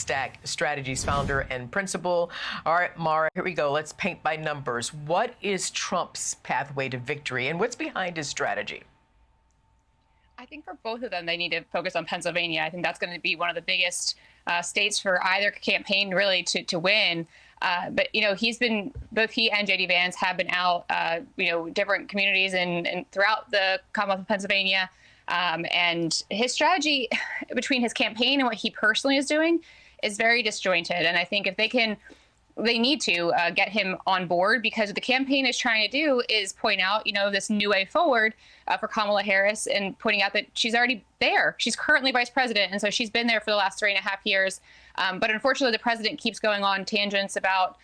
Stack Strategies founder and principal. All right, Mara, here we go. Let's paint by numbers. What is Trump's pathway to victory, and what's behind his strategy? I think for both of them, they need to focus on Pennsylvania. I think that's going to be one of the biggest states for either campaign really to win. But, both he and J.D. Vance have been out, different communities and throughout the Commonwealth of Pennsylvania. And his strategy between his campaign and what he personally is doing is very disjointed. And I think if they need to get him on board, because what the campaign is trying to do is point out, this new way forward for Kamala Harris, and pointing out that she's already there. She's currently vice president. And so she's been there for the last 3.5 years. But unfortunately, the president keeps going on tangents about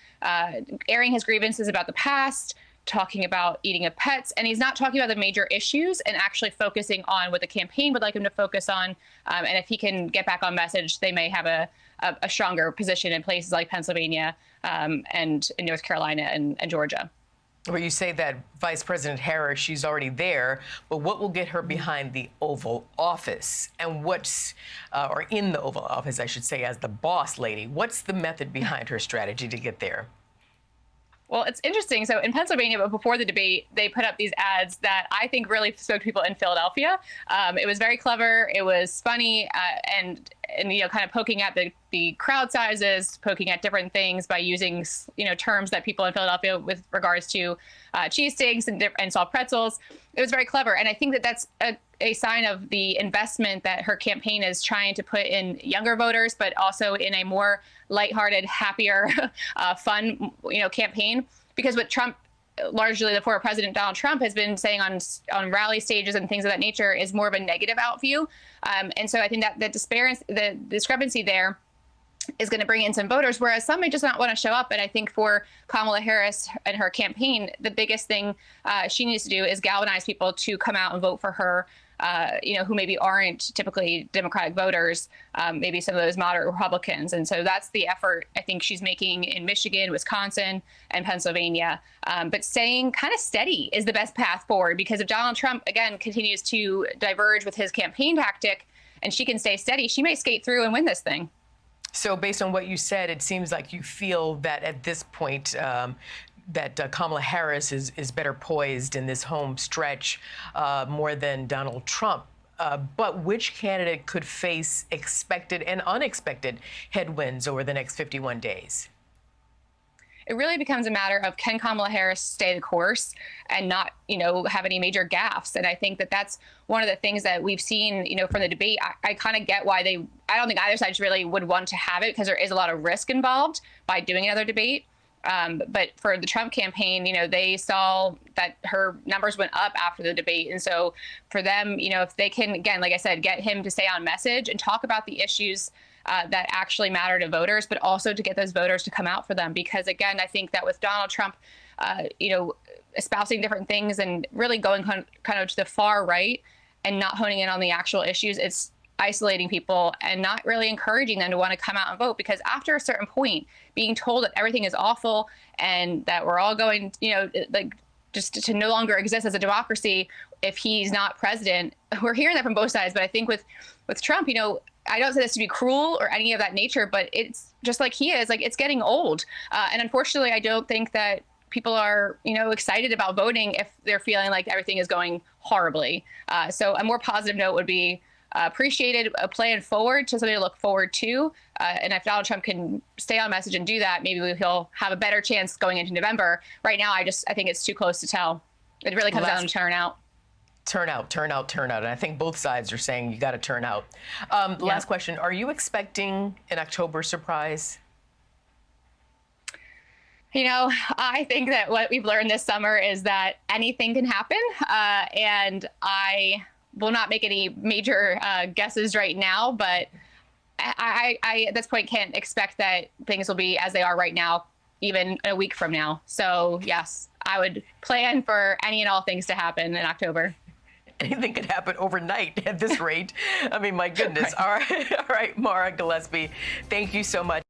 airing his grievances about the past, talking about eating of pets, and he's not talking about the major issues and actually focusing on what the campaign would like him to focus on. And if he can get back on message, they may have a stronger position in places like Pennsylvania and in North Carolina and Georgia. Well, you say that Vice President Harris, she's already there, but what will get her behind the Oval Office? And or in the Oval Office, I should say, as the boss lady, what's the method behind her strategy to get there? Well, it's interesting. So in Pennsylvania, but before the debate, they put up these ads that I think really spoke to people in Philadelphia. It was very clever. It was funny and kind of poking at the crowd sizes, poking at different things by using, terms that people in Philadelphia with regards to cheesesteaks and soft pretzels. It was very clever. And I think that that's a sign of the investment that her campaign is trying to put in younger voters, but also in a more lighthearted, happier, fun, campaign. Because what Trump, largely the former president Donald Trump, has been saying on rally stages and things of that nature is more of a negative out view. And so I think that the discrepancy there is going to bring in some voters, whereas some may just not want to show up. And I think for Kamala Harris and her campaign, the biggest thing she needs to do is galvanize people to come out and vote for her, who maybe aren't typically Democratic voters, maybe some of those moderate Republicans. And so that's the effort I think she's making in Michigan, Wisconsin, and Pennsylvania. But staying kind of steady is the best path forward, because if Donald Trump, again, continues to diverge with his campaign tactic and she can stay steady, she may skate through and win this thing. So based on what you said, it seems like you feel that at this point that Kamala Harris is better poised in this home stretch more than Donald Trump. But which candidate could face expected and unexpected headwinds over the next 51 days? It really becomes a matter of, can Kamala Harris stay the course and not, have any major gaffes? And I think that that's one of the things that we've seen, from the debate. I kind of get why I don't think either side really would want to have it, because there is a lot of risk involved by doing another debate. But for the Trump campaign, they saw that her numbers went up after the debate. And so for them, if they can, again, like I said, get him to stay on message and talk about the issues that actually matter to voters, but also to get those voters to come out for them. Because, again, I think that with Donald Trump, espousing different things and really going kind of to the far right and not honing in on the actual issues, it's isolating people and not really encouraging them to want to come out and vote. Because after a certain point, being told that everything is awful and that we're all going, just to no longer exist as a democracy if he's not president, we're hearing that from both sides. But I think with Trump, I don't say this to be cruel or any of that nature, but it's just like he is, it's getting old. And unfortunately, I don't think that people are, excited about voting if they're feeling like everything is going horribly. So a more positive note would be appreciated, a plan forward to something to look forward to. And if Donald Trump can stay on message and do that, maybe he'll have a better chance going into November. Right now, I think it's too close to tell. It really comes down to turnout. Turn out. And I think both sides are saying you got to turn out. Last question. Are you expecting an October surprise? I think that what we've learned this summer is that anything can happen. And I will not make any major guesses right now. But I, at this point, can't expect that things will be as they are right now, even a week from now. So, yes, I would plan for any and all things to happen in October. Anything could happen overnight at this rate. I mean, my goodness. Right. All right, Mara Gillespie, thank you so much.